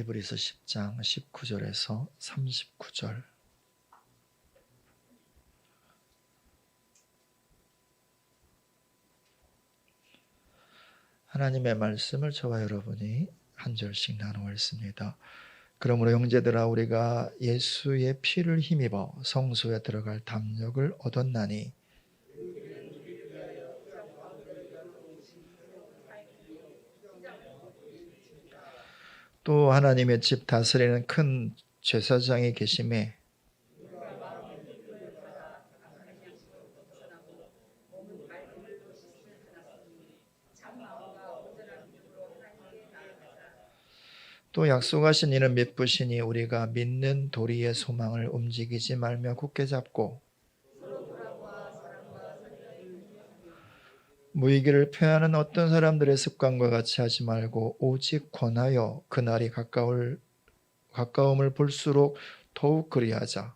히브리서 10장 19절에서 39절. 하나님의 말씀을 저와 여러분이 한 절씩 나누어 읽습니다. 그러므로 형제들아, 우리가 예수의 피를 힘입어 성소에 들어갈 담력을 얻었나니 또 하나님의 집 다스리는 큰 제사장이 계심에 또 약속하신 이는 믿으시니 우리가 믿는 도리의 소망을 움직이지 말며 굳게 잡고 무의기를 표하는 어떤 사람들의 습관과 같이 하지 말고 오직 권하여 그날이 가까움을 볼수록 더욱 그리하자.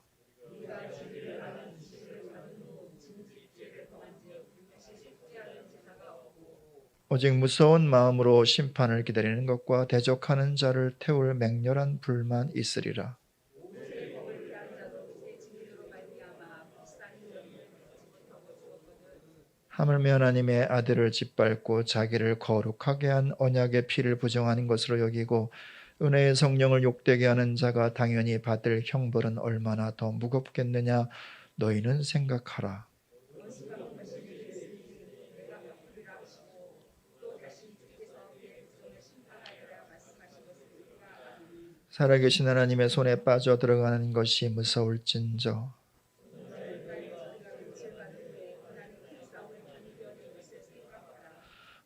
오직 무서운 마음으로 심판을 기다리는 것과 대적하는 자를 태울 맹렬한 불만 있으리라. 하물며 하나님의 아들을 짓밟고 자기를 거룩하게 한 언약의 피를 부정하는 것으로 여기고 은혜의 성령을 욕되게 하는 자가 당연히 받을 형벌은 얼마나 더 무겁겠느냐 너희는 생각하라. 살아계신 하나님의 손에 빠져 들어가는 것이 무서울진저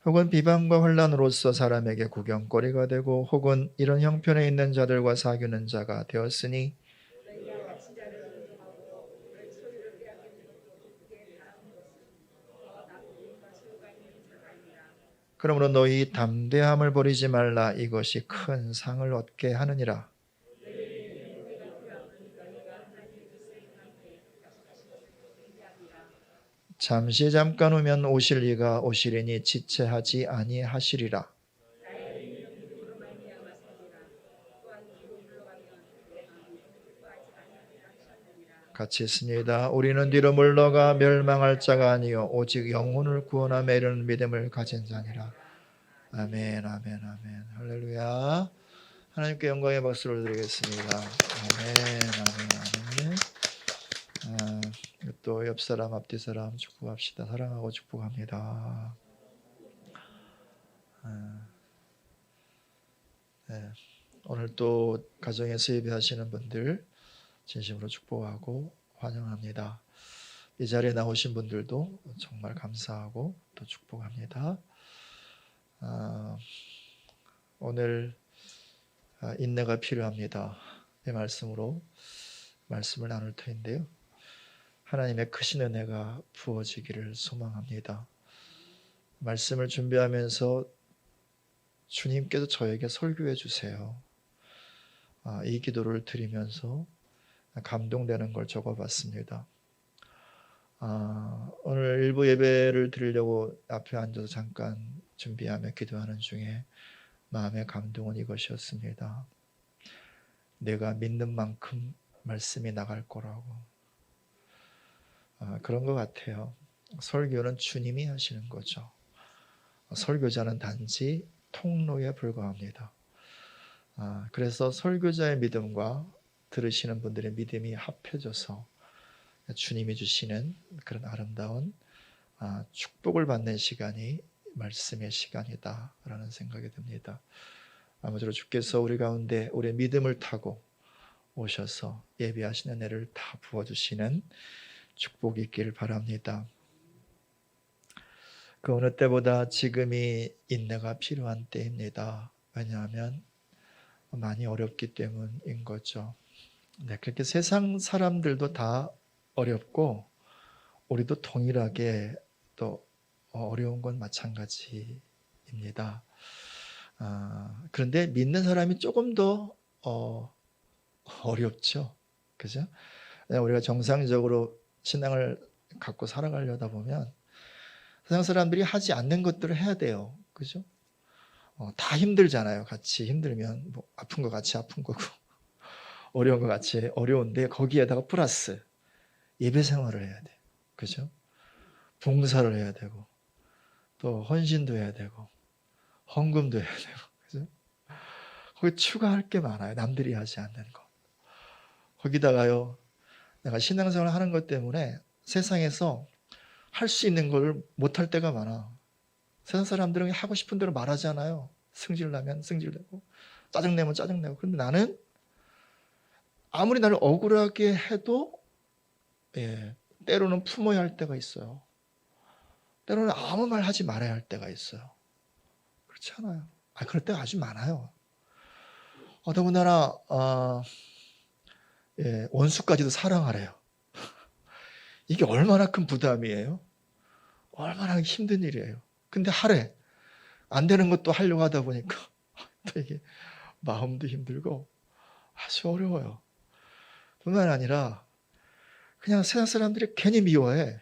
혹은 비방과 혼란으로서 사람에게 구경거리가 되고 혹은 이런 형편에 있는 자들과 사귀는 자가 되었으니 그러므로 너희 담대함을 버리지 말라. 이것이 큰 상을 얻게 하느니라. 잠깐 후면 오실 이가 오시리니 지체하지 아니하시리라. 같이 있습니다. 우리는 뒤로 물러가 멸망할 자가 아니요 오직 영혼을 구원하며 이르는 믿음을 가진 자니라. 아멘, 아멘, 아멘. 할렐루야. 하나님께 영광의 박수를 드리겠습니다. 아멘, 아멘, 아멘. 또 옆 사람, 앞뒤 사람 축복합시다. 사랑하고 축복합니다. 네. 오늘 또 가정에서 예배하시는 분들 진심으로 축복하고 환영합니다. 이 자리에 나오신 분들도 정말 감사하고 또 축복합니다. 오늘 인내가 필요합니다. 이 말씀으로 말씀을 나눌 터인데요. 하나님의 크신 은혜가 부어지기를 소망합니다. 말씀을 준비하면서 주님께서 저에게 설교해 주세요. 이 기도를 드리면서 감동되는 걸 적어봤습니다. 오늘 일부 예배를 드리려고 앞에 앉아서 잠깐 준비하며 기도하는 중에 마음의 감동은 이것이었습니다. 내가 믿는 만큼 말씀이 나갈 거라고. 그런 것 같아요. 설교는 주님이 하시는 거죠. 설교자는 단지 통로에 불과합니다. 그래서 설교자의 믿음과 들으시는 분들의 믿음이 합해져서 주님이 주시는 그런 아름다운 축복을 받는 시간이 말씀의 시간이다라는 생각이 듭니다. 아무쪼록 주께서 우리 가운데 우리의 믿음을 타고 오셔서 예비하시는 은혜를 다 부어주시는 축복이 있기를 바랍니다. 그 어느 때보다 지금이 인내가 필요한 때입니다. 왜냐하면 많이 어렵기 때문인 거죠. 네, 그렇게 세상 사람들도 다 어렵고 우리도 동일하게 또 어려운 건 마찬가지입니다. 그런데 믿는 사람이 조금 더 어렵죠. 그죠? 우리가 정상적으로 신앙을 갖고 살아가려다 보면 세상 사람들이 하지 않는 것들을 해야 돼요. 그죠? 다 힘들잖아요. 같이 힘들면 뭐 아픈 거 같이 아픈 거고 어려운 거 같이 어려운데 거기에다가 플러스 예배 생활을 해야 돼. 그죠? 봉사를 해야 되고 또 헌신도 해야 되고 헌금도 해야 되고 그죠? 거기 추가할 게 많아요. 남들이 하지 않는 거. 거기다가요. 내가 신앙생활을 하는 것 때문에 세상에서 할 수 있는 걸 못할 때가 많아. 세상 사람들은 하고 싶은 대로 말하잖아요. 승질나면 승질내고 짜증내면 짜증내고. 그런데 나는 아무리 나를 억울하게 해도 때로는 품어야 할 때가 있어요. 때로는 아무 말 하지 말아야 할 때가 있어요. 그렇지 않아요? 그럴 때가 아주 많아요. 더군다나 원수까지도 사랑하래요. 이게 얼마나 큰 부담이에요? 얼마나 힘든 일이에요. 근데 하래. 안 되는 것도 하려고 하다 보니까 또 이게 마음도 힘들고 아주 어려워요. 뿐만 아니라 그냥 세상 사람들이 괜히 미워해.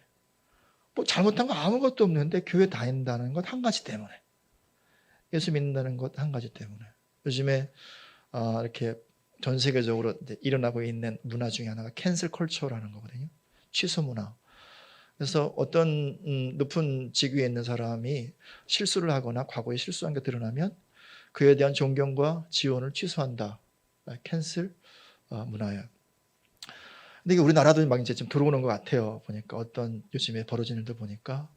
뭐 잘못한 거 아무것도 없는데 교회 다닌다는 것 한 가지 때문에. 예수 믿는다는 것 한 가지 때문에. 요즘에 이렇게 전 세계적으로 일어나고 있는 문화 중에 하나가 캔슬 컬처라는 거거든요. 취소 문화. 그래서 어떤 높은 직위에 있는 사람이 실수를 하거나 과거에 실수한 게 드러나면 그에 대한 존경과 지원을 취소한다. 캔슬 문화예요. 근데 이게 우리나라도 막 이제 좀 들어오는 것 같아요. 보니까 어떤 요즘에 벌어지는 데 보니까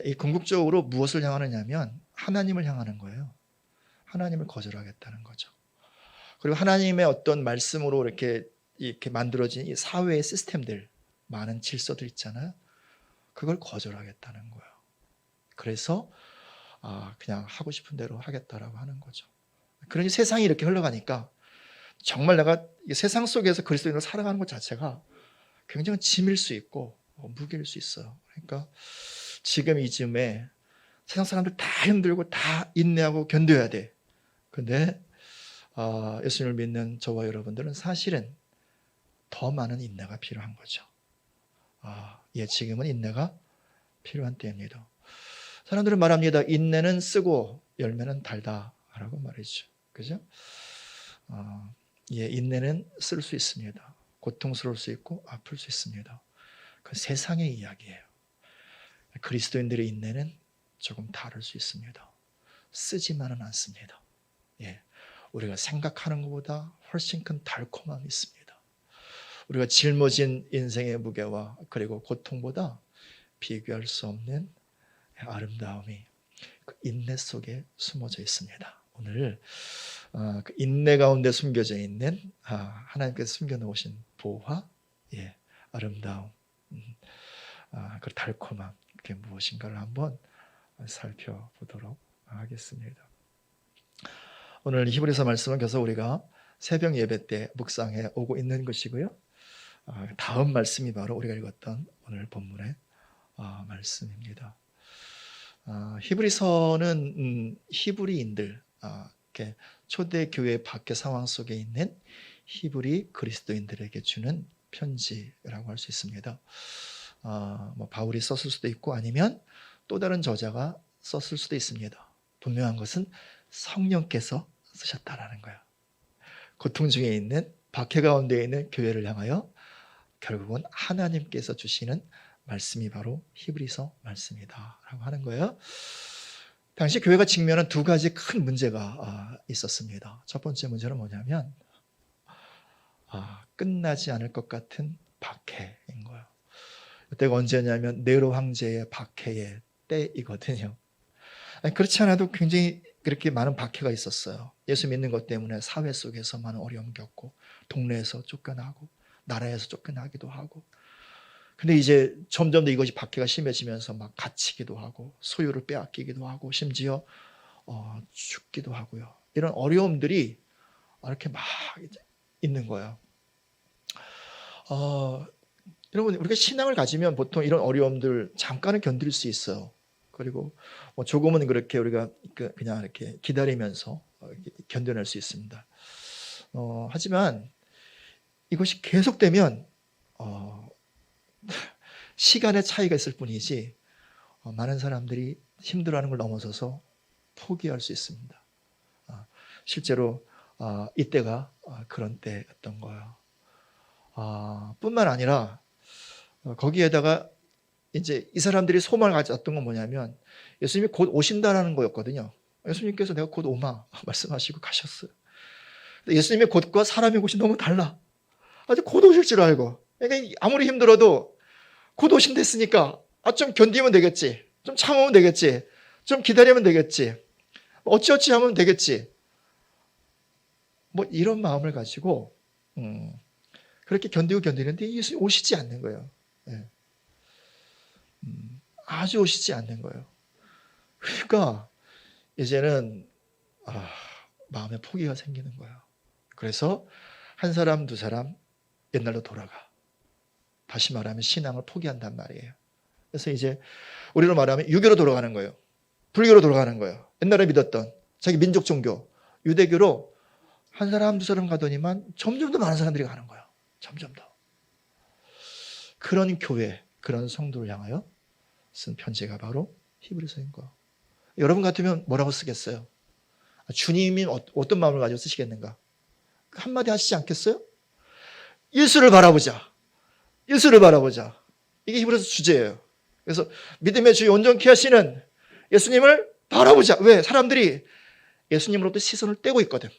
이 궁극적으로 무엇을 향하느냐면 하나님을 향하는 거예요. 하나님을 거절하겠다는 거죠. 그리고 하나님의 어떤 말씀으로 이렇게 만들어진 이 사회의 시스템들, 많은 질서들 있잖아요. 그걸 거절하겠다는 거예요. 그래서 그냥 하고 싶은 대로 하겠다라고 하는 거죠. 그러니 세상이 이렇게 흘러가니까 정말 내가 세상 속에서 그리스도인으로 살아가는 것 자체가 굉장히 짐일 수 있고 무게일 수 있어요. 그러니까 지금 이쯤에 세상 사람들 다 힘들고 다 인내하고 견뎌야 돼. 근데 예수님을 믿는 저와 여러분들은 사실은 더 많은 인내가 필요한 거죠. 지금은 인내가 필요한 때입니다. 사람들은 말합니다. 인내는 쓰고 열매는 달다라고 말이죠. 그죠? 인내는 쓸 수 있습니다. 고통스러울 수 있고 아플 수 있습니다. 그 세상의 이야기예요. 그리스도인들의 인내는 조금 다를 수 있습니다. 쓰지만은 않습니다. 우리가 생각하는 것보다 훨씬 큰 달콤함이 있습니다. 우리가 짊어진 인생의 무게와 그리고 고통보다 비교할 수 없는 아름다움이 그 인내 속에 숨어져 있습니다. 오늘 그 인내 가운데 숨겨져 있는 하나님께서 숨겨놓으신 보화, 아름다움, 그 달콤함, 그게 무엇인가를 한번 살펴보도록 하겠습니다. 오늘 히브리서 말씀은 계속 우리가 새벽 예배 때 묵상해 오고 있는 것이고요. 다음 말씀이 바로 우리가 읽었던 오늘 본문의 말씀입니다. 히브리서는 히브리인들, 초대 교회 밖의 상황 속에 있는 히브리 그리스도인들에게 주는 편지라고 할 수 있습니다. 바울이 썼을 수도 있고 아니면 또 다른 저자가 썼을 수도 있습니다. 분명한 것은 성령께서 쓰셨다라는 거예요. 고통 중에 있는 박해 가운데 있는 교회를 향하여 결국은 하나님께서 주시는 말씀이 바로 히브리서 말씀이다라고 하는 거예요. 당시 교회가 직면한 두 가지 큰 문제가 있었습니다. 첫 번째 문제는 뭐냐면 끝나지 않을 것 같은 박해인 거예요. 이때가 언제냐면 네로 황제의 박해의 때이거든요. 그렇지 않아도 굉장히 그렇게 많은 박해가 있었어요. 예수 믿는 것 때문에 사회 속에서 많은 어려움 겪고 동네에서 쫓겨나고 나라에서 쫓겨나기도 하고 근데 이제 점점 더 이것이 박해가 심해지면서 막 갇히기도 하고 소유를 빼앗기기도 하고 심지어 죽기도 하고요. 이런 어려움들이 이렇게 막 있는 거예요. 여러분 우리가 신앙을 가지면 보통 이런 어려움들 잠깐은 견딜 수 있어요. 그리고 조금은 그렇게 우리가 그냥 이렇게 기다리면서 견뎌낼 수 있습니다. 하지만 이것이 계속되면 시간의 차이가 있을 뿐이지 많은 사람들이 힘들어하는 걸 넘어서서 포기할 수 있습니다. 실제로 이때가 그런 때였던 거예요. 뿐만 아니라 거기에다가 이제 이 사람들이 소망을 가졌던 건 뭐냐면 예수님이 곧 오신다라는 거였거든요. 예수님께서 내가 곧 오마 말씀하시고 가셨어요. 예수님의 곧과 사람의 곧이 너무 달라. 아주 곧 오실 줄 알고. 그러니까 아무리 힘들어도 곧 오신댔으니까 좀 견디면 되겠지. 좀 참으면 되겠지. 좀 기다리면 되겠지. 어찌어찌 하면 되겠지. 뭐 이런 마음을 가지고 그렇게 견디는데 예수님 오시지 않는 거예요. 네. 아주 오시지 않는 거예요. 그러니까 이제는 마음에 포기가 생기는 거예요. 그래서 한 사람 두 사람 옛날로 돌아가. 다시 말하면 신앙을 포기한단 말이에요. 그래서 이제 우리로 말하면 유교로 돌아가는 거예요. 불교로 돌아가는 거예요. 옛날에 믿었던 자기 민족 종교 유대교로 한 사람 두 사람 가더니만 점점 더 많은 사람들이 가는 거예요. 점점 더. 그런 교회, 그런 성도를 향하여 쓴 편지가 바로 히브리서인 거예요. 여러분 같으면 뭐라고 쓰겠어요? 주님이 어떤 마음을 가지고 쓰시겠는가? 한마디 하시지 않겠어요? 예수를 바라보자. 예수를 바라보자. 이게 히브리서 주제예요. 그래서 믿음의 주 온전케 하시는 예수님을 바라보자. 왜? 사람들이 예수님으로부터 시선을 떼고 있거든.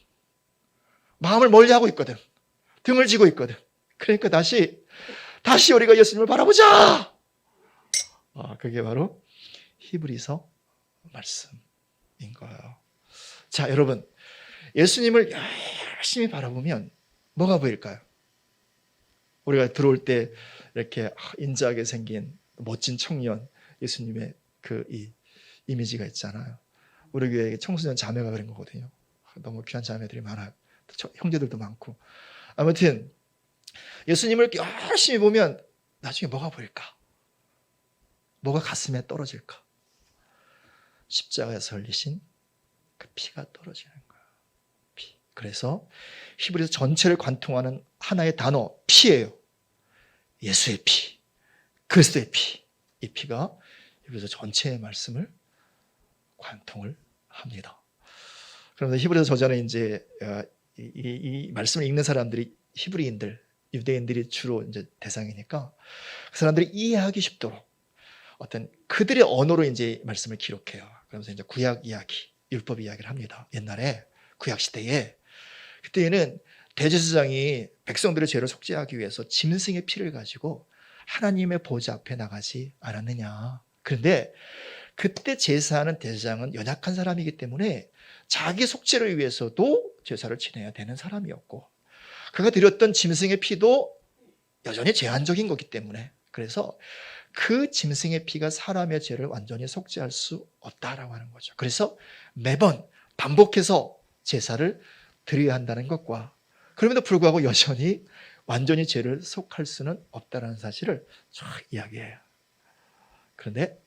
마음을 멀리하고 있거든. 등을 지고 있거든. 그러니까 다시 우리가 예수님을 바라보자. 그게 바로 히브리서 말씀인 거예요. 자, 여러분, 예수님을 열심히 바라보면 뭐가 보일까요? 우리가 들어올 때 이렇게 인자하게 생긴 멋진 청년 예수님의 이 이미지가 있잖아요. 우리 교회에 청소년 자매가 그런 거거든요. 너무 귀한 자매들이 많아요. 형제들도 많고. 아무튼 예수님을 열심히 보면 나중에 뭐가 보일까? 뭐가 가슴에 떨어질까? 십자가에서 흘리신 그 피가 떨어지는 거예요. 피. 그래서 히브리서 전체를 관통하는 하나의 단어 피예요. 예수의 피, 그리스도의 피. 이 피가 히브리서 전체의 말씀을 관통을 합니다. 그런데 히브리서 저자는 이제 이 말씀을 읽는 사람들이 히브리인들, 유대인들이 주로 이제 대상이니까 그 사람들이 이해하기 쉽도록 어떤 그들의 언어로 이제 말씀을 기록해요. 그러면서 이제 구약 이야기, 율법 이야기를 합니다. 옛날에 구약 시대에 그때에는 대제사장이 백성들의 죄를 속죄하기 위해서 짐승의 피를 가지고 하나님의 보좌 앞에 나가지 않았느냐. 그런데 그때 제사하는 대제사장은 연약한 사람이기 때문에 자기 속죄를 위해서도 제사를 지내야 되는 사람이었고 그가 드렸던 짐승의 피도 여전히 제한적인 거기 때문에 그래서 그 짐승의 피가 사람의 죄를 완전히 속죄할 수 없다라고 하는 거죠. 그래서 매번 반복해서 제사를 드려야 한다는 것과 그럼에도 불구하고 여전히 완전히 죄를 속할 수는 없다는 사실을 쫙 이야기해요. 그런데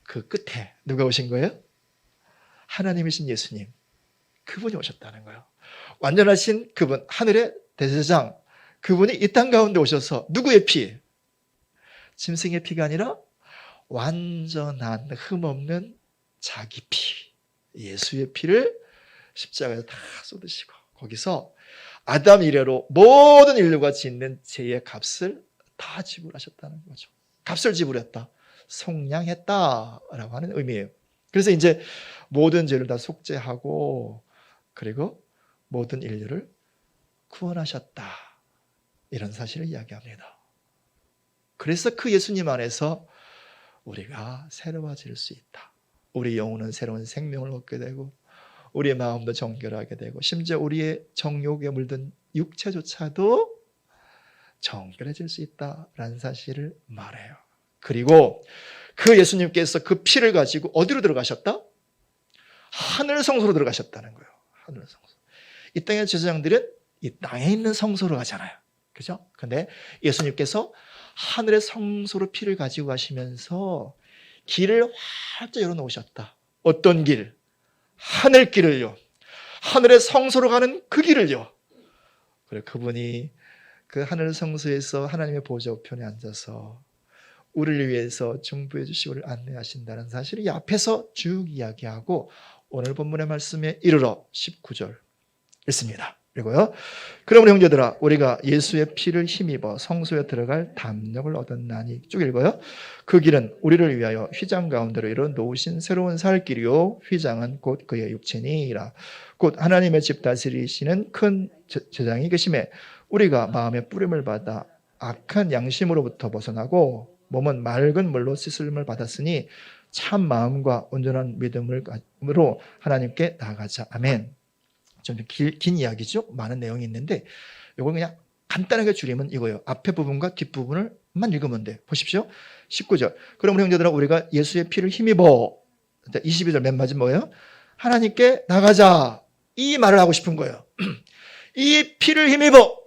그 끝에 누가 오신 거예요? 하나님이신 예수님. 그분이 오셨다는 거예요. 완전하신 그분, 하늘의 대제사장, 그분이 이 땅 가운데 오셔서 누구의 피? 짐승의 피가 아니라 완전한 흠없는 자기 피, 예수의 피를 십자가에 다 쏟으시고 거기서 아담 이래로 모든 인류가 짓는 죄의 값을 다 지불하셨다는 거죠. 값을 지불했다, 속량했다라고 하는 의미예요. 그래서 이제 모든 죄를 다 속죄하고 그리고 모든 인류를 구원하셨다, 이런 사실을 이야기합니다. 그래서 그 예수님 안에서 우리가 새로워질 수 있다. 우리 영혼은 새로운 생명을 얻게 되고 우리의 마음도 정결하게 되고 심지어 우리의 정욕에 물든 육체조차도 정결해질 수 있다라는 사실을 말해요. 그리고 그 예수님께서 그 피를 가지고 어디로 들어가셨다? 하늘 성소로 들어가셨다는 거예요. 하늘 성소. 이 땅의 제사장들은 이 땅에 있는 성소로 가잖아요. 그죠? 근데 예수님께서 하늘의 성소로 피를 가지고 가시면서 길을 활짝 열어놓으셨다. 어떤 길? 하늘길을요. 하늘의 성소로 가는 그 길을요. 그래, 그분이 그 하늘 성소에서 하나님의 보좌 우편에 앉아서 우리를 위해서 중보해 주시고 우리를 안내하신다는 사실을 이 앞에서 쭉 이야기하고 오늘 본문의 말씀에 이르러 19절 읽습니다. 그리고요. 그러므로 형제들아 우리가 예수의 피를 힘입어 성소에 들어갈 담력을 얻었나니 쭉 읽어요. 그 길은 우리를 위하여 휘장 가운데로 이르 놓으신 새로운 살 길이요 휘장은 곧 그의 육체니라. 곧 하나님의 집 다스리시는 큰 제장이 계심에 우리가 마음의 뿌림을 받아 악한 양심으로부터 벗어나고 몸은 맑은 물로 씻음을 받았으니 참 마음과 온전한 믿음으로 하나님께 나아가자. 아멘. 좀 긴 이야기죠. 많은 내용이 있는데 이걸 그냥 간단하게 줄이면 이거예요. 앞에 부분과 뒷부분을만 읽으면 돼. 보십시오. 19절. 그러므로 형제들아 우리가 예수의 피를 힘입어. 22절 맨 마지막 뭐예요? 하나님께 나가자. 이 말을 하고 싶은 거예요. 이 피를 힘입어.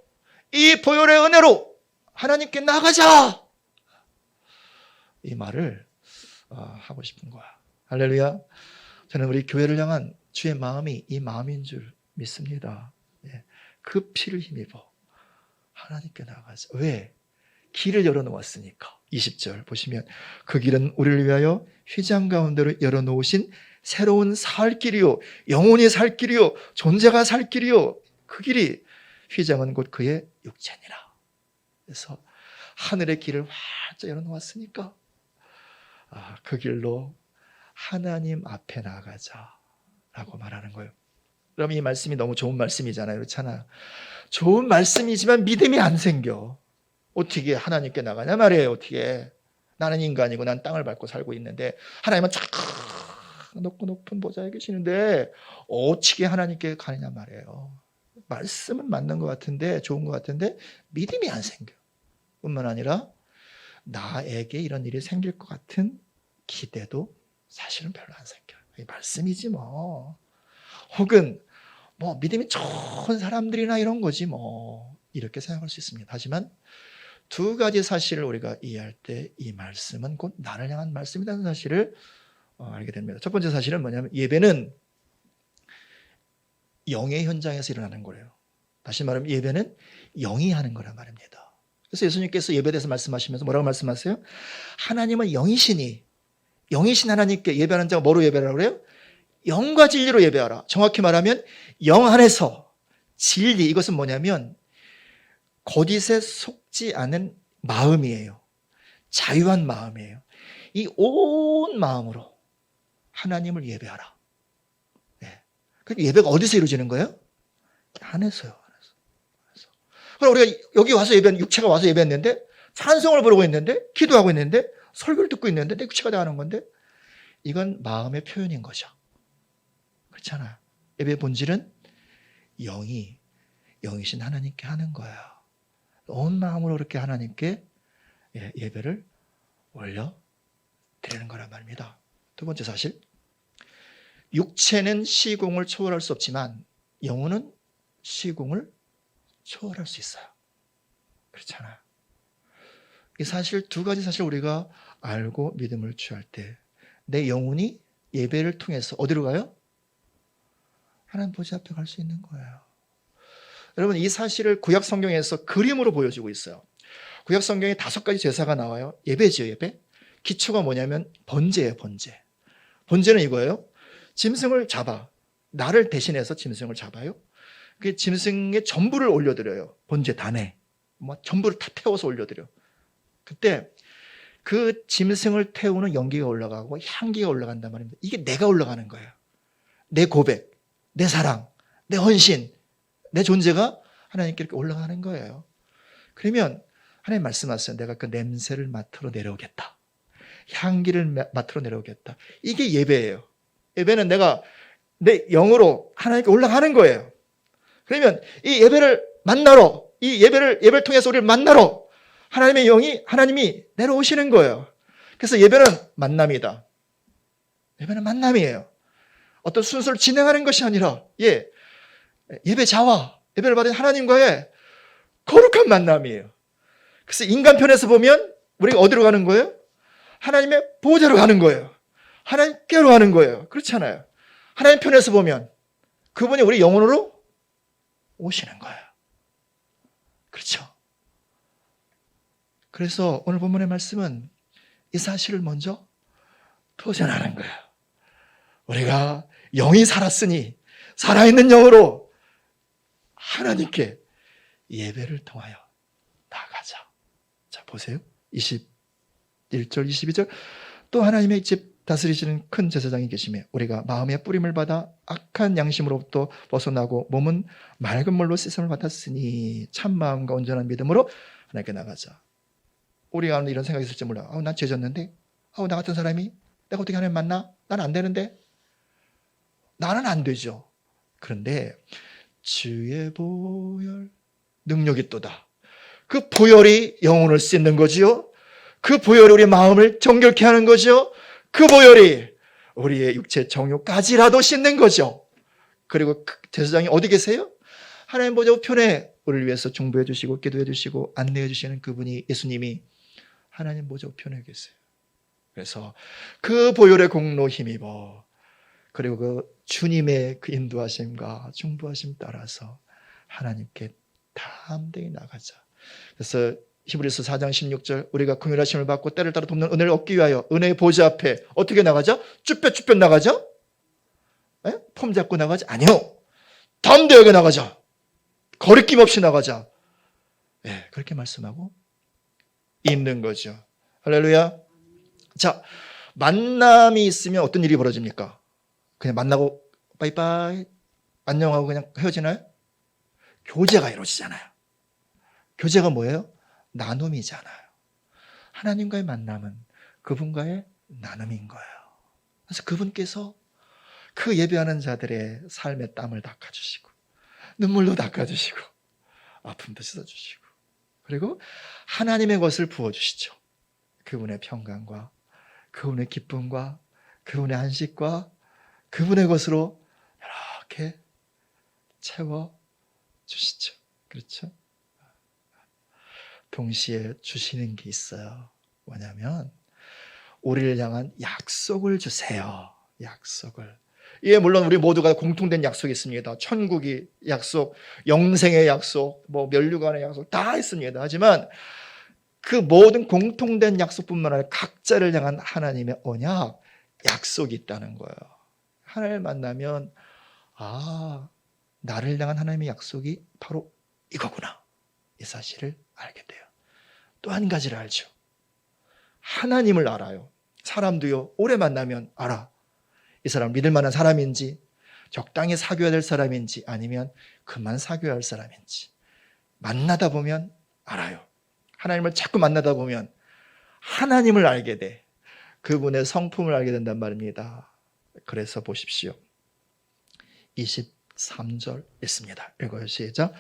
이 보혈의 은혜로 하나님께 나가자. 이 말을 하고 싶은 거야. 할렐루야. 저는 우리 교회를 향한 주의 마음이 이 마음인 줄 믿습니다. 그 피를 힘입어 하나님께 나가자. 왜? 길을 열어놓았으니까. 20절 보시면 그 길은 우리를 위하여 휘장 가운데로 열어놓으신 새로운 살 길이요 영혼이 살 길이요 존재가 살 길이요 그 길이 휘장은 곧 그의 육체니라. 그래서 하늘의 길을 활짝 열어놓았으니까 그 길로 하나님 앞에 나가자라고 말하는 거예요. 그럼 이 말씀이 너무 좋은 말씀이잖아요. 그렇잖아요. 좋은 말씀이지만 믿음이 안 생겨. 어떻게 하나님께 나가냐 말이에요. 어떻게. 나는 인간이고 난 땅을 밟고 살고 있는데 하나님은 쫙 높은 보좌에 계시는데 어떻게 하나님께 가느냐 말이에요. 말씀은 맞는 것 같은데 좋은 것 같은데 믿음이 안 생겨. 뿐만 아니라 나에게 이런 일이 생길 것 같은 기대도 사실은 별로 안 생겨요. 이 말씀이지 뭐. 혹은 뭐 믿음이 좋은 사람들이나 이런 거지 뭐 이렇게 생각할 수 있습니다. 하지만 두 가지 사실을 우리가 이해할 때 이 말씀은 곧 나를 향한 말씀이라는 사실을 알게 됩니다. 첫 번째 사실은 뭐냐면 예배는 영의 현장에서 일어나는 거예요. 다시 말하면 예배는 영이 하는 거란 말입니다. 그래서 예수님께서 예배에 대해서 말씀하시면서 뭐라고 말씀하세요? 하나님은 영이시니 영이신 하나님께 예배하는 자가 뭐로 예배하라고 그래요? 영과 진리로 예배하라. 정확히 말하면 영 안에서 진리, 이것은 뭐냐면 거짓에 속지 않은 마음이에요. 자유한 마음이에요. 이 온 마음으로 하나님을 예배하라. 네. 그러니까 예배가 어디서 이루어지는 거예요? 안에서요. 안에서. 그럼 우리가 여기 와서 육체가 와서 예배했는데 찬송을 부르고 있는데 기도하고 있는데 설교를 듣고 있는데 내 육체가 다 하는 건데 이건 마음의 표현인 거죠. 그렇잖아요. 예배의 본질은 영이신 하나님께 하는 거예요. 온 마음으로 그렇게 하나님께 예배를 올려드리는 거란 말입니다. 두 번째 사실, 육체는 시공을 초월할 수 없지만 영혼은 시공을 초월할 수 있어요. 그렇잖아요. 이 사실 두 가지 사실 우리가 알고 믿음을 취할 때 내 영혼이 예배를 통해서 어디로 가요? 하나님 보좌 앞에 갈 수 있는 거예요. 여러분 이 사실을 구약 성경에서 그림으로 보여주고 있어요. 구약 성경에 5가지 제사가 나와요. 예배지요, 예배. 기초가 뭐냐면 번제예요, 번제. 번제는 이거예요. 짐승을 잡아. 나를 대신해서 짐승을 잡아요. 그 짐승의 전부를 올려드려요. 번제 단에. 전부를 다 태워서 올려드려. 그때 그 짐승을 태우는 연기가 올라가고 향기가 올라간단 말입니다. 이게 내가 올라가는 거예요. 내 고백, 내 사랑, 내 헌신, 내 존재가 하나님께 이렇게 올라가는 거예요. 그러면 하나님 말씀하세요. 내가 그 냄새를 맡으러 내려오겠다. 향기를 맡으러 내려오겠다. 이게 예배예요. 예배는 내가 내 영으로 하나님께 올라가는 거예요. 그러면 이 예배를 만나러, 예배를 통해서 우리를 만나러 하나님의 영이, 하나님이 내려오시는 거예요. 그래서 예배는 만남이다. 예배는 만남이에요. 어떤 순서를 진행하는 것이 아니라, 예배자와 예배를 받은 하나님과의 거룩한 만남이에요. 그래서 인간 편에서 보면 우리가 어디로 가는 거예요? 하나님의 보호자로 가는 거예요. 하나님께로 가는 거예요. 그렇잖아요. 하나님 편에서 보면 그분이 우리 영혼으로 오시는 거예요. 그렇죠? 그래서 오늘 본문의 말씀은 이 사실을 먼저 도전하는 거예요. 우리가 영이 살았으니 살아있는 영으로 하나님께 예배를 통하여 나가자. 자, 보세요. 21절, 22절. 또 하나님의 집 다스리시는 큰 제사장이 계시며 우리가 마음의 뿌림을 받아 악한 양심으로부터 벗어나고 몸은 맑은 물로 씻음을 받았으니 참 마음과 온전한 믿음으로 하나님께 나가자. 우리가 이런 생각이 있을지 몰라. 난 죄졌는데, 나 같은 사람이 내가 어떻게 하나님 만나? 난 안 되는데. 나는 안 되죠. 그런데 주의 보혈 능력이 또다. 그 보혈이 영혼을 씻는 거지요. 그 보혈이 우리 마음을 정결케 하는 거죠. 그 보혈이 우리의 육체 정욕까지라도 씻는 거죠. 그리고 제사장이 어디 계세요? 하나님 보좌 우편에 우리를 위해서 중보해 주시고 기도해 주시고 안내해 주시는 그분이 예수님이 하나님 보좌 우편에 계세요. 그래서 그 보혈의 공로 힘입어 그리고 그 주님의 그 인도하심과 중보하심 따라서 하나님께 담대히 나가자. 그래서 히브리서 4장 16절 우리가 긍휼하심을 받고 때를 따라 돕는 은혜를 얻기 위하여 은혜의 보좌 앞에 어떻게 나가죠? 쭈뼛쭈뼛 나가죠? 폼 잡고 나가지? 아니요. 담대하게 나가자. 거리낌 없이 나가자. 그렇게 말씀하고 있는 거죠. 할렐루야. 자, 만남이 있으면 어떤 일이 벌어집니까? 그냥 만나고 빠이빠이 안녕하고 그냥 헤어지나요? 교제가 이루어지잖아요. 교제가 뭐예요? 나눔이잖아요. 하나님과의 만남은 그분과의 나눔인 거예요. 그래서 그분께서 그 예배하는 자들의 삶의 땀을 닦아주시고 눈물도 닦아주시고 아픔도 씻어주시고 그리고 하나님의 것을 부어주시죠. 그분의 평강과 그분의 기쁨과 그분의 안식과 그분의 것으로 이렇게 채워주시죠. 그렇죠? 동시에 주시는 게 있어요. 뭐냐면 우리를 향한 약속을 주세요. 약속을. 예, 물론 우리 모두가 공통된 약속이 있습니다. 천국이 약속, 영생의 약속, 멸류관의 약속 다 있습니다. 하지만 그 모든 공통된 약속뿐만 아니라 각자를 향한 하나님의 언약, 약속이 있다는 거예요. 하나님을 만나면 나를 향한 하나님의 약속이 바로 이거구나. 이 사실을 알게 돼요. 또 한 가지를 알죠. 하나님을 알아요. 사람도요, 오래 만나면 알아. 이 사람 믿을 만한 사람인지, 적당히 사귀어야 될 사람인지, 아니면 그만 사귀어야 할 사람인지. 만나다 보면 알아요. 하나님을 자꾸 만나다 보면 하나님을 알게 돼. 그분의 성품을 알게 된단 말입니다. 그래서 보십시오. 23절 읽습니다. 읽어요. 시작.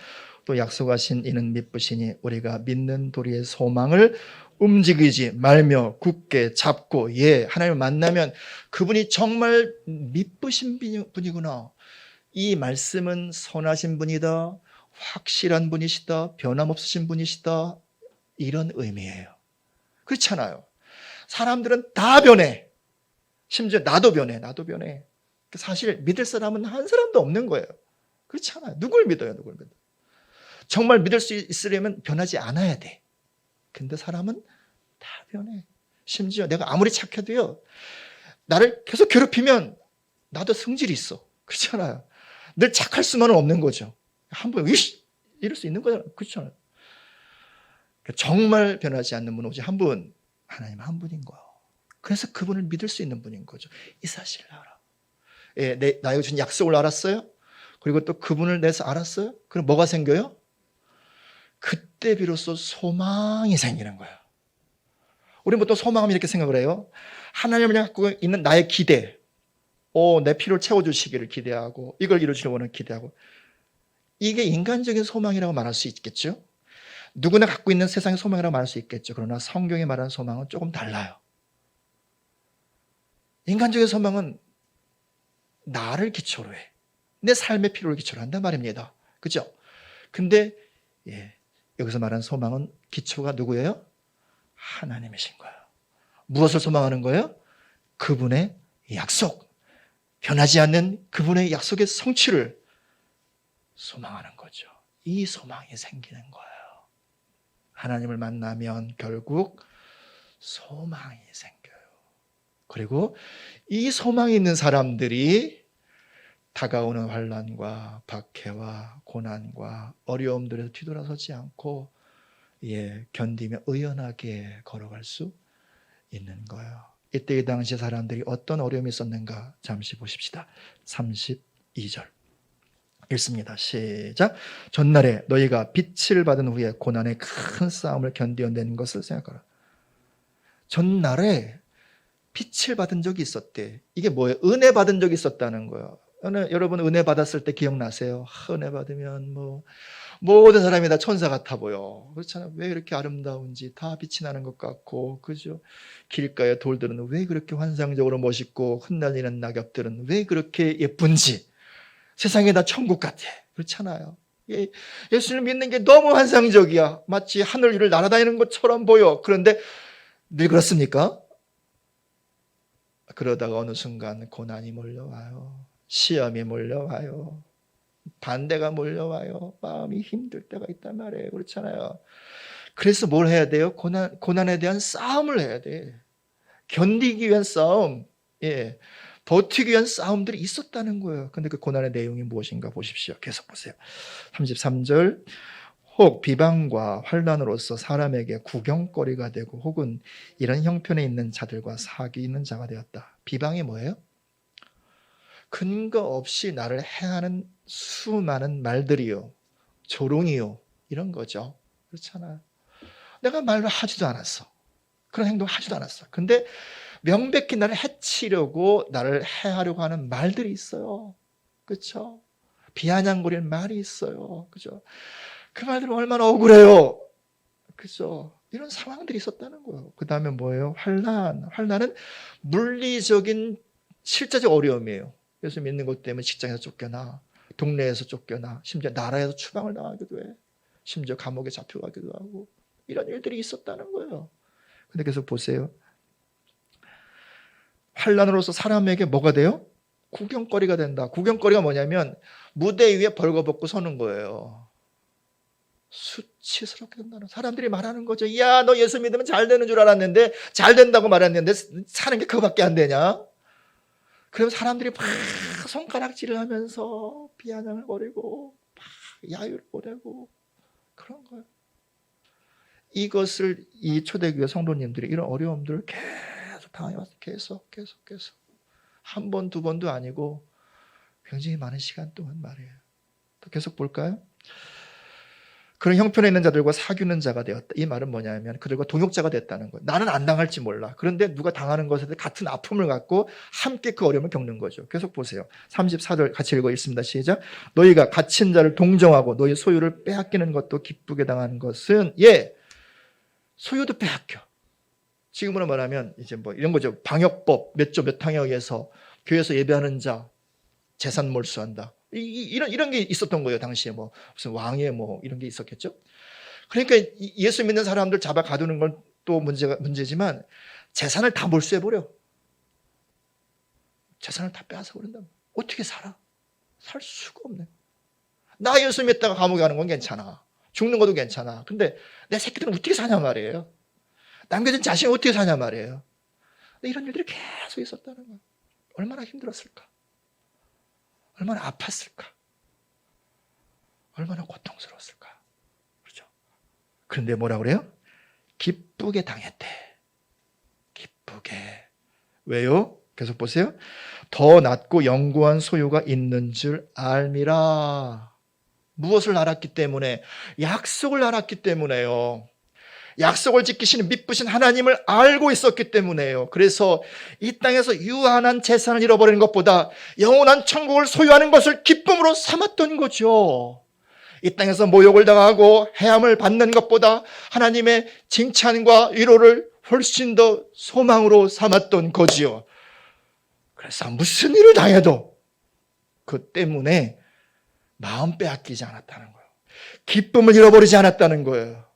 또 약속하신 이는 미쁘시니 우리가 믿는 도리의 소망을 움직이지 말며 굳게 잡고 하나님을 만나면 그분이 정말 미쁘신 분이구나. 이 말씀은 선하신 분이다. 확실한 분이시다. 변함없으신 분이시다. 이런 의미예요. 그렇잖아요. 사람들은 다 변해. 심지어 나도 변해. 사실 믿을 사람은 한 사람도 없는 거예요. 그렇잖아요. 누굴 믿어요? 정말 믿을 수 있으려면 변하지 않아야 돼. 근데 사람은 다 변해. 심지어 내가 아무리 착해도요, 나를 계속 괴롭히면 나도 성질이 있어. 그렇잖아요. 늘 착할 수만은 없는 거죠. 한번 이럴 수 있는 거잖아요. 그렇잖아요. 정말 변하지 않는 분은 오직 한 분, 하나님 한 분인 거예요. 그래서 그분을 믿을 수 있는 분인 거죠. 이 사실을 알아. 나에게 준 약속을 알았어요? 그리고 또 그분을 내서 알았어요? 그럼 뭐가 생겨요? 그때 비로소 소망이 생기는 거예요. 우리는 보통 소망하면 이렇게 생각을 해요. 하나님을 갖고 있는 나의 기대, 내 필요를 채워주시기를 기대하고 이걸 이루시려고 하는 기대하고, 이게 인간적인 소망이라고 말할 수 있겠죠. 누구나 갖고 있는 세상의 소망이라고 말할 수 있겠죠. 그러나 성경이 말하는 소망은 조금 달라요. 인간적인 소망은 나를 기초로 해. 내 삶의 필요를 기초로 한단 말입니다. 그죠? 근데 여기서 말하는 소망은 기초가 누구예요? 하나님이신 거예요. 무엇을 소망하는 거예요? 그분의 약속, 변하지 않는 그분의 약속의 성취를 소망하는 거죠. 이 소망이 생기는 거예요. 하나님을 만나면 결국 소망이 생겨요. 그리고 이 소망이 있는 사람들이 다가오는 환난과 박해와 고난과 어려움들에서 뒤돌아서지 않고 견디며 의연하게 걸어갈 수 있는 거예요. 이때 이 당시 사람들이 어떤 어려움이 있었는가 잠시 보십시다. 32절 읽습니다. 시작. 전날에 너희가 빛을 받은 후에 고난의 큰 싸움을 견디어낸 것을 생각하라. 전날에 빛을 받은 적이 있었대. 이게 뭐예요? 은혜 받은 적이 있었다는 거예요. 여러분 은혜 받았을 때 기억나세요? 은혜 받으면 모든 사람이 다 천사 같아 보여. 그렇잖아요. 왜 이렇게 아름다운지 다 빛이 나는 것 같고, 그죠? 길가의 돌들은 왜 그렇게 환상적으로 멋있고, 흩날리는 낙엽들은 왜 그렇게 예쁜지, 세상에 다 천국 같아. 그렇잖아요. 예수를 믿는 게 너무 환상적이야. 마치 하늘 위를 날아다니는 것처럼 보여. 그런데 늘 그렇습니까? 그러다가 어느 순간 고난이 몰려와요. 시험이 몰려와요. 반대가 몰려와요. 마음이 힘들 때가 있단 말이에요. 그렇잖아요. 그래서 뭘 해야 돼요? 고난에 대한 싸움을 해야 돼. 견디기 위한 싸움, 버티기 위한 싸움들이 있었다는 거예요. 근데 그 고난의 내용이 무엇인가 보십시오. 계속 보세요. 33절. 혹 비방과 환난으로서 사람에게 구경거리가 되고 혹은 이런 형편에 있는 자들과 사귀는 자가 되었다. 비방이 뭐예요? 근거 없이 나를 해하는 수많은 말들이요, 조롱이요, 이런 거죠. 그렇잖아요. 내가 말을 하지도 않았어. 그런 행동을 하지도 않았어. 근데 명백히 나를 해치려고 나를 해하려고 하는 말들이 있어요. 그렇죠? 비아냥거리는 말이 있어요. 그죠? 그 말들은 얼마나 억울해요. 그죠? 이런 상황들이 있었다는 거예요. 그 다음에 뭐예요? 환난은 물리적인 실제적 어려움이에요. 예수 믿는 것 때문에 직장에서 쫓겨나, 동네에서 쫓겨나, 심지어 나라에서 추방을 당하기도 해. 심지어 감옥에 잡혀가기도 하고, 이런 일들이 있었다는 거예요. 근데 계속 보세요. 환난으로서 사람에게 뭐가 돼요? 구경거리가 된다. 구경거리가 뭐냐면 무대 위에 벌거벗고 서는 거예요. 수치스럽게 된다는, 사람들이 말하는 거죠. 야, 너 예수 믿으면 잘 되는 줄 알았는데, 잘 된다고 말했는데 사는 게 그거밖에 안 되냐? 그러면 사람들이 막 손가락질을 하면서 비아냥을 거리고 막 야유를 보내고 그런 거예요. 이것을 이 초대교회 성도님들이 이런 어려움들을 계속 당해왔어요. 계속 한 번, 두 번도 아니고 굉장히 많은 시간 동안 말이에요. 또 계속 볼까요? 그런 형편에 있는 자들과 사귀는 자가 되었다. 이 말은 뭐냐면 그들과 동역자가 됐다는 거예요. 나는 안 당할지 몰라. 그런데 누가 당하는 것에 대해 같은 아픔을 갖고 함께 그 어려움을 겪는 거죠. 계속 보세요. 34절 같이 읽어 있습니다. 시작. 너희가 갇힌 자를 동정하고 너희 소유를 빼앗기는 것도 기쁘게 당하는 것은 소유도 빼앗겨. 지금으로 말하면 이제 이런 거죠. 방역법 몇 조 몇 항에 의해서 교회에서 예배하는 자 재산 몰수한다. 이런 게 있었던 거예요. 당시에 무슨 왕의 이런 게 있었겠죠. 그러니까 예수 믿는 사람들 잡아 가두는 건 또 문제지만 재산을 다 몰수해버려. 재산을 다 빼앗아 버린다. 어떻게 살아? 살 수가 없네. 나 예수 믿다가 감옥에 가는 건 괜찮아. 죽는 것도 괜찮아. 근데 내 새끼들은 어떻게 사냐 말이에요. 남겨진 자신이 어떻게 사냐 말이에요. 근데 이런 일들이 계속 있었다는 거예요. 얼마나 힘들었을까? 얼마나 아팠을까? 얼마나 고통스러웠을까? 그렇죠? 그런데 뭐라 그래요? 기쁘게 당했대. 기쁘게. 왜요? 계속 보세요. 더 낫고 영구한 소유가 있는 줄 알미라. 무엇을 알았기 때문에? 약속을 알았기 때문에요. 약속을 지키시는 믿으신 하나님을 알고 있었기 때문에요. 그래서 이 땅에서 유한한 재산을 잃어버리는 것보다 영원한 천국을 소유하는 것을 기쁨으로 삼았던 거죠. 이 땅에서 모욕을 당하고 해함을 받는 것보다 하나님의 칭찬과 위로를 훨씬 더 소망으로 삼았던 거지요. 그래서 무슨 일을 당해도 그 때문에 마음 빼앗기지 않았다는 거예요. 기쁨을 잃어버리지 않았다는 거예요.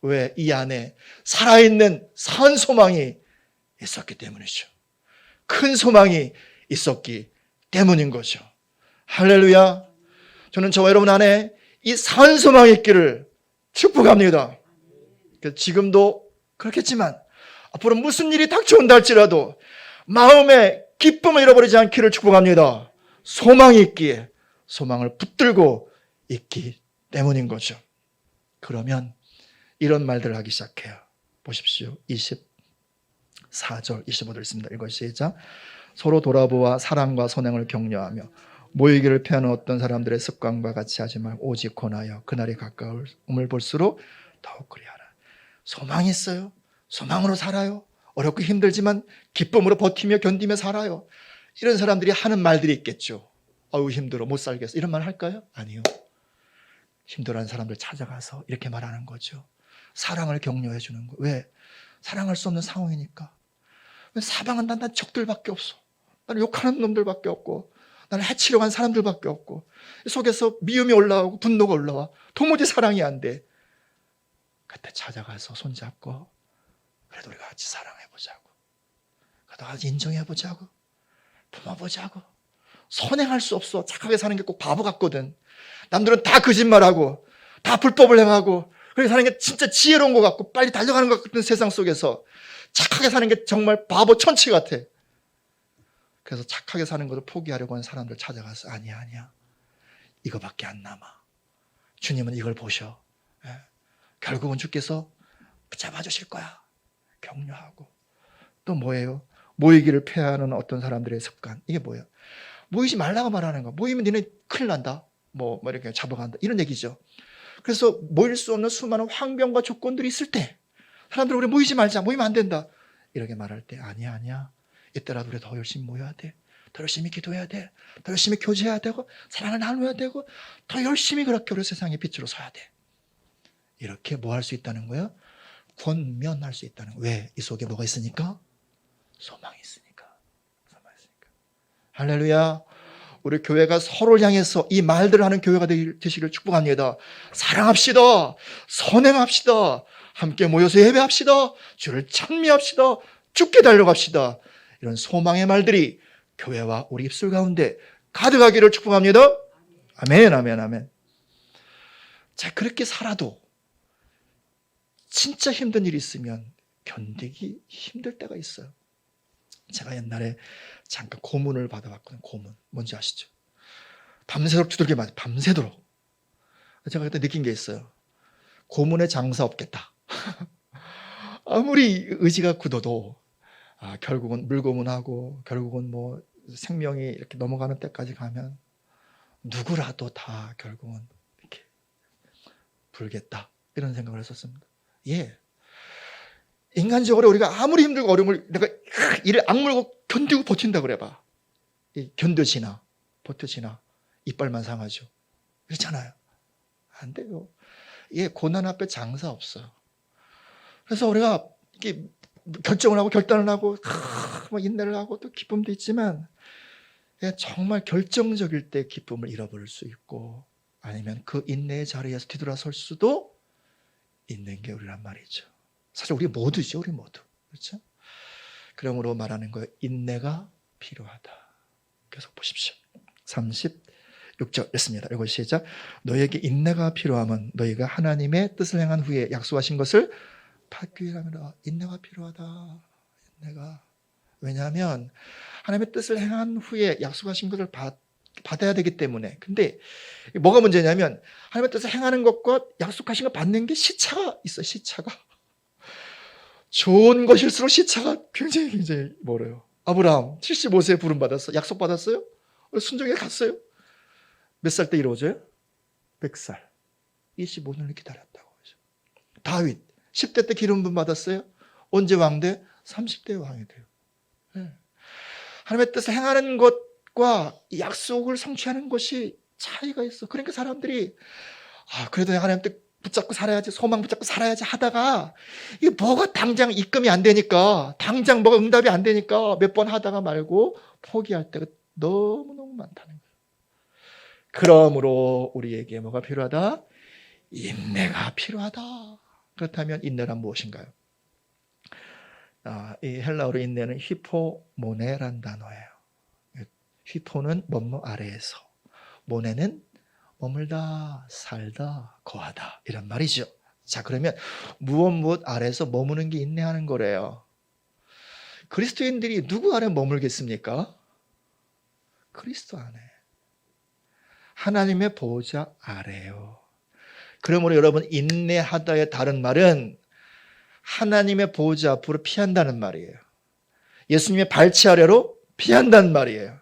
왜? 이 안에 살아있는 산 소망이 있었기 때문이죠. 큰 소망이 있었기 때문인 거죠. 할렐루야. 저는 저와 여러분 안에 이 산 소망이 있기를 축복합니다. 지금도 그렇겠지만 앞으로 무슨 일이 닥쳐온다 할지라도 마음에 기쁨을 잃어버리지 않기를 축복합니다. 소망이 있기에 소망을 붙들고 있기 때문인 거죠. 그러면 이런 말들을 하기 시작해요. 보십시오. 24절, 25절 있습니다. 읽어 시작. 서로 돌아보아 사랑과 선행을 격려하며 모이기를 피하는 어떤 사람들의 습관과 같이 하지 말고 오직 권하여 그날이 가까움을 볼수록 더욱 그리하라. 소망이 있어요. 소망으로 살아요. 어렵고 힘들지만 기쁨으로 버티며 견디며 살아요. 이런 사람들이 하는 말들이 있겠죠. 아유 힘들어 못 살겠어. 이런 말 할까요? 아니요. 힘들어하는 사람들 찾아가서 이렇게 말하는 거죠. 사랑을 격려해 주는 거예요. 왜? 사랑할 수 없는 상황이니까. 왜 사방은 난 적들밖에 없어. 나는 욕하는 놈들밖에 없고 나를 해치려고 하는 사람들밖에 없고 속에서 미움이 올라오고 분노가 올라와. 도무지 사랑이 안 돼. 그때 찾아가서 손잡고 그래도 우리가 같이 사랑해보자고. 그래도 같이 인정해보자고. 품어보자고. 선행할 수 없어. 착하게 사는 게 꼭 바보 같거든. 남들은 다 거짓말하고 다 불법을 행하고 그렇게 사는 게 진짜 지혜로운 것 같고 빨리 달려가는 것 같은 세상 속에서 착하게 사는 게 정말 바보 천치 같아. 그래서 착하게 사는 것을 포기하려고 하는 사람들 찾아가서 아니야. 이거밖에 안 남아. 주님은 이걸 보셔. 결국은 주께서 붙잡아 주실 거야. 격려하고. 또 뭐예요? 모이기를 폐하는 어떤 사람들의 습관. 이게 뭐예요? 모이지 말라고 말하는 거. 모이면 니네 큰일 난다. 뭐 이렇게 잡아간다. 이런 얘기죠. 그래서 모일 수 없는 수많은 환경과 조건들이 있을 때 사람들 우리 모이지 말자. 모이면 안 된다. 이렇게 말할 때 아니야. 이때라도 우리 더 열심히 모여야 돼. 더 열심히 기도해야 돼. 더 열심히 교제해야 되고 사랑을 나눠야 되고 더 열심히 그렇게 우리 세상의 빛으로 서야 돼. 이렇게 뭐 할 수 있다는 거예요? 권면할 수 있다는 거예요. 왜? 이 속에 뭐가 있으니까? 소망이 있으니까. 할렐루야. 우리 교회가 서로를 향해서 이 말들을 하는 교회가 되시기를 축복합니다. 사랑합시다. 선행합시다. 함께 모여서 예배합시다. 주를 찬미합시다. 죽게 달려갑시다. 이런 소망의 말들이 교회와 우리 입술 가운데 가득하기를 축복합니다. 아멘. 자, 그렇게 살아도 진짜 힘든 일이 있으면 견디기 힘들 때가 있어요. 제가 옛날에 잠깐 고문을 받아봤거든요. 고문. 뭔지 아시죠? 밤새도록 두들겨 맞아요. 밤새도록. 제가 그때 느낀 게 있어요. 고문에 장사 없겠다. 아무리 의지가 굳어도 결국은 물고문하고 결국은 뭐 생명이 이렇게 넘어가는 때까지 가면 누구라도 다 결국은 이렇게 불겠다. 이런 생각을 했었습니다. 예. 인간적으로 우리가 아무리 힘들고 어려움을 내가 이를 악물고 견디고 버틴다 그래봐. 견뎌지나 버텨지나 이빨만 상하죠. 그렇잖아요. 안 돼요. 예, 고난 앞에 장사 없어요. 그래서 우리가 이렇게 결정을 하고 결단을 하고 막 인내를 하고 또 기쁨도 있지만 정말 결정적일 때 기쁨을 잃어버릴 수 있고 아니면 그 인내의 자리에서 뒤돌아설 수도 있는 게 우리란 말이죠. 사실 우리 모두죠. 우리 모두. 그렇죠? 그러므로 말하는 거예요. 인내가 필요하다. 계속 보십시오. 36절 읽습니다. 이거 시작. 너에게 인내가 필요하면 너희가 하나님의 뜻을 행한 후에 약속하신 것을 받기 위함이라. 인내가 필요하다. 인내가. 왜냐하면 하나님의 뜻을 행한 후에 약속하신 것을 받아야 되기 때문에. 근데 뭐가 문제냐면 하나님의 뜻을 행하는 것과 약속하신 걸 받는 게 시차가 있어요. 시차가. 좋은 것일수록 시차가 굉장히 멀어요. 아브라함 75세에 부름받았어. 약속 받았어요? 순종해 갔어요? 몇 살 때 이루어져요? 100살. 25년을 기다렸다고 하죠. 다윗 10대 때 기름 부음 받았어요? 언제 왕 돼? 30대에 왕이 돼요. 네. 하나님의 뜻을 행하는 것과 약속을 성취하는 것이 차이가 있어. 그러니까 사람들이 그래도 하나님 뜻 붙잡고 살아야지, 소망 붙잡고 살아야지 하다가 이게 뭐가 당장 입금이 안 되니까, 당장 뭐가 응답이 안 되니까 몇 번 하다가 말고 포기할 때가 너무너무 많다는 거예요. 그러므로 우리에게 뭐가 필요하다? 인내가 필요하다. 그렇다면 인내란 무엇인가요? 이 헬라어로 인내는 히포모네란 단어예요. 히포는 뭐뭐 아래에서, 모네는 머물다, 살다, 거하다 이런 말이죠. 자, 그러면 무엇 아래에서 머무는 게 인내하는 거래요. 그리스도인들이 누구 안에 머물겠습니까? 그리스도 안에. 하나님의 보호자 아래요. 그러므로 여러분, 인내하다의 다른 말은 하나님의 보호자 앞으로 피한다는 말이에요. 예수님의 발치 아래로 피한다는 말이에요.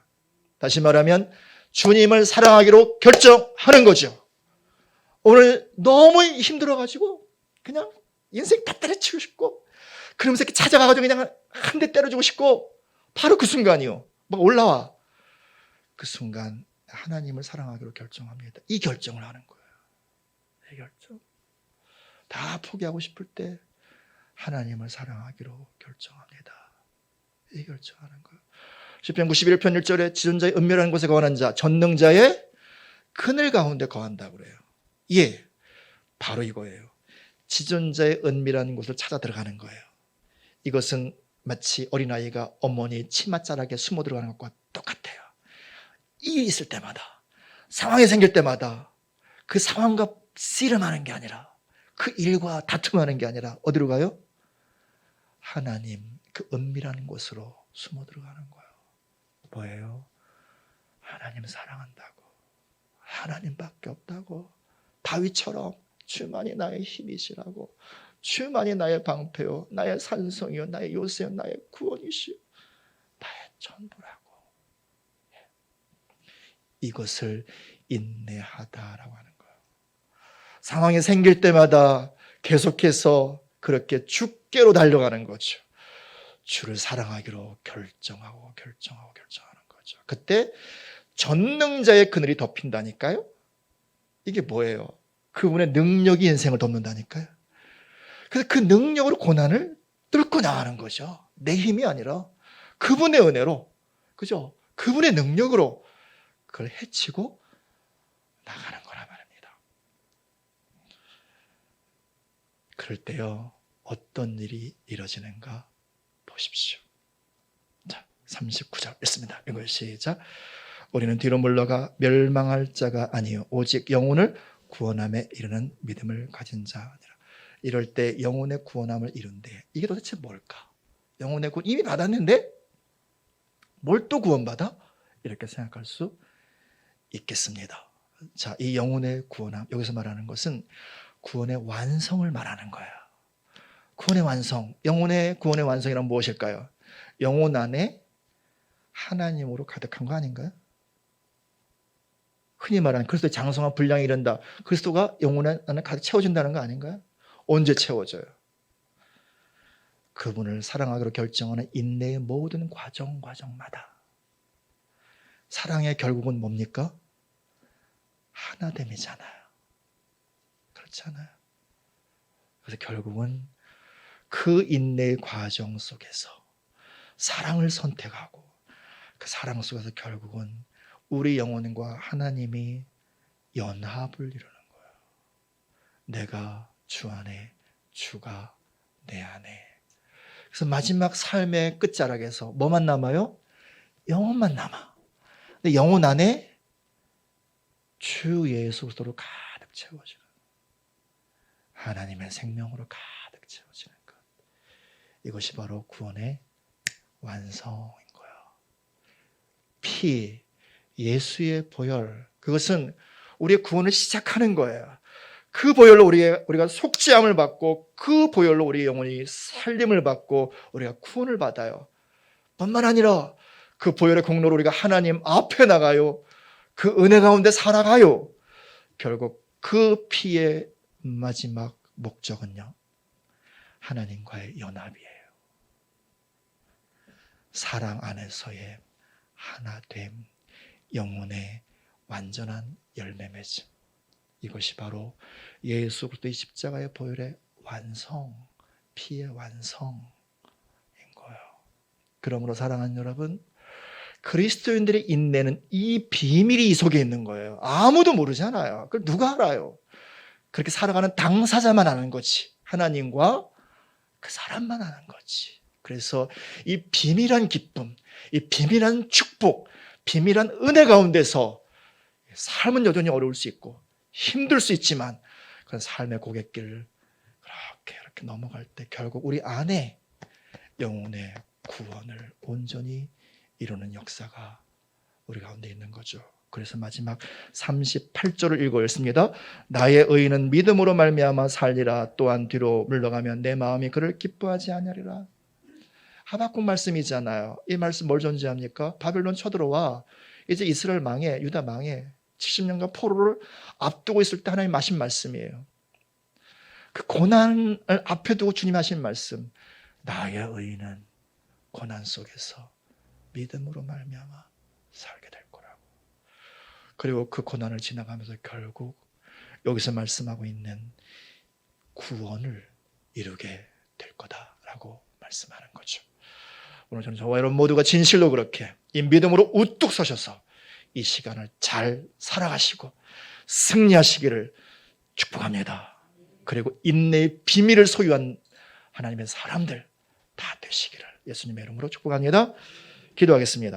다시 말하면 주님을 사랑하기로 결정하는 거죠. 오늘 너무 힘들어가지고 그냥 인생 다 때려치고 싶고, 그러면서 이렇게 찾아가가지고 그냥 한 대 때려주고 싶고, 바로 그 순간이요. 막 올라와. 그 순간 하나님을 사랑하기로 결정합니다. 이 결정을 하는 거예요. 이 결정. 다 포기하고 싶을 때 하나님을 사랑하기로 결정합니다. 이 결정하는 거예요. 시편 91편 1절에 지존자의 은밀한 곳에 거하는 자, 전능자의 그늘 가운데 거한다고 그래요. 예, 바로 이거예요. 지존자의 은밀한 곳을 찾아 들어가는 거예요. 이것은 마치 어린아이가 어머니 치맛자락에 숨어 들어가는 것과 똑같아요. 일이 있을 때마다, 상황이 생길 때마다 그 상황과 씨름하는 게 아니라, 그 일과 다툼하는 게 아니라 어디로 가요? 하나님 그 은밀한 곳으로 숨어 들어가는 거예요. 뭐예요? 하나님 사랑한다고, 하나님밖에 없다고, 다윗처럼 주만이 나의 힘이시라고, 주만이 나의 방패요, 나의 산성이요, 나의 요새요, 나의 구원이시요, 나의 전부라고. 이것을 인내하다라고 하는 거예요. 상황이 생길 때마다 계속해서 그렇게 주께로 달려가는 거죠. 주를 사랑하기로 결정하는 거죠. 그때 전능자의 그늘이 덮인다니까요. 이게 뭐예요? 그분의 능력이 인생을 덮는다니까요. 그래서 그 능력으로 고난을 뚫고 나가는 거죠. 내 힘이 아니라 그분의 은혜로, 그죠? 그분의 능력으로 그걸 해치고 나가는 거란 말입니다. 그럴 때요, 어떤 일이 이루어지는가 보십시오. 자, 39절 읽습니다. 이걸 시작. 우리는 뒤로 물러가 멸망할 자가 아니요 오직 영혼을 구원함에 이르는 믿음을 가진 자니라. 이럴 때 영혼의 구원함을 이룬대. 이게 도대체 뭘까? 영혼의 구원 이미 받았는데 뭘 또 구원받아? 이렇게 생각할 수 있겠습니다. 자, 이 영혼의 구원함, 여기서 말하는 것은 구원의 완성을 말하는 거예요. 구원의 완성, 영혼의 구원의 완성이란 무엇일까요? 영혼 안에 하나님으로 가득한 거 아닌가요? 흔히 말하는 그리스도의 장성한 분량이 이른다. 그리스도가 영혼 안에 가득 채워진다는 거 아닌가요? 언제 채워져요? 그분을 사랑하기로 결정하는 인내의 모든 과정마다 사랑의 결국은 뭡니까? 하나됨이잖아요. 그렇잖아요. 그래서 결국은 그 인내의 과정 속에서 사랑을 선택하고 그 사랑 속에서 결국은 우리 영혼과 하나님이 연합을 이루는 거예요. 내가 주 안에, 주가 내 안에. 그래서 마지막 삶의 끝자락에서 뭐만 남아요? 영혼만 남아. 근데 영혼 안에 주 예수 그리스도로 가득 채워지는, 하나님의 생명으로 가득 채워지는 것. 이것이 바로 구원의 완성인 거예요. 피, 예수의 보혈, 그것은 우리의 구원을 시작하는 거예요. 그 보혈로 우리가 속죄함을 받고 그 보혈로 우리의 영혼이 살림을 받고 우리가 구원을 받아요. 뿐만 아니라 그 보혈의 공로로 우리가 하나님 앞에 나가요. 그 은혜 가운데 살아가요. 결국 그 피의 마지막 목적은요, 하나님과의 연합이에요. 사랑 안에서의 하나됨, 영혼의 완전한 열매 맺음. 이것이 바로 예수 그리스도의 십자가의 보혈의 완성, 피의 완성인 거예요. 그러므로 사랑하는 여러분, 그리스도인들의 인내는 이 비밀이 이 속에 있는 거예요. 아무도 모르잖아요. 그걸 누가 알아요? 그렇게 살아가는 당사자만 아는 거지. 하나님과 그 사람만 아는 거지. 그래서 이 비밀한 기쁨, 이 비밀한 축복, 비밀한 은혜 가운데서 삶은 여전히 어려울 수 있고 힘들 수 있지만 그런 삶의 고갯길을 이렇게 넘어갈 때 결국 우리 안에 영혼의 구원을 온전히 이루는 역사가 우리 가운데 있는 거죠. 그래서 마지막 38절을 읽어였습니다. 나의 의인은 믿음으로 말미암아 살리라. 또한 뒤로 물러가면 내 마음이 그를 기뻐하지 아니하리라. 하박국 말씀이잖아요. 이 말씀 뭘 전제합니까? 바벨론 쳐들어와 이제 이스라엘 망해, 유다 망해. 70년간 포로를 앞두고 있을 때 하나님 하신 말씀이에요. 그 고난을 앞에 두고 주님 하신 말씀. 나의 의인은 고난 속에서 믿음으로 말미암아 살게 될 거라고. 그리고 그 고난을 지나가면서 결국 여기서 말씀하고 있는 구원을 이루게 될 거다라고 말씀하는 거죠. 오늘 저는 저와 여러분 모두가 진실로 그렇게 이 믿음으로 우뚝 서셔서 이 시간을 잘 살아가시고 승리하시기를 축복합니다. 그리고 인내의 비밀을 소유한 하나님의 사람들 다 되시기를 예수님의 이름으로 축복합니다. 기도하겠습니다.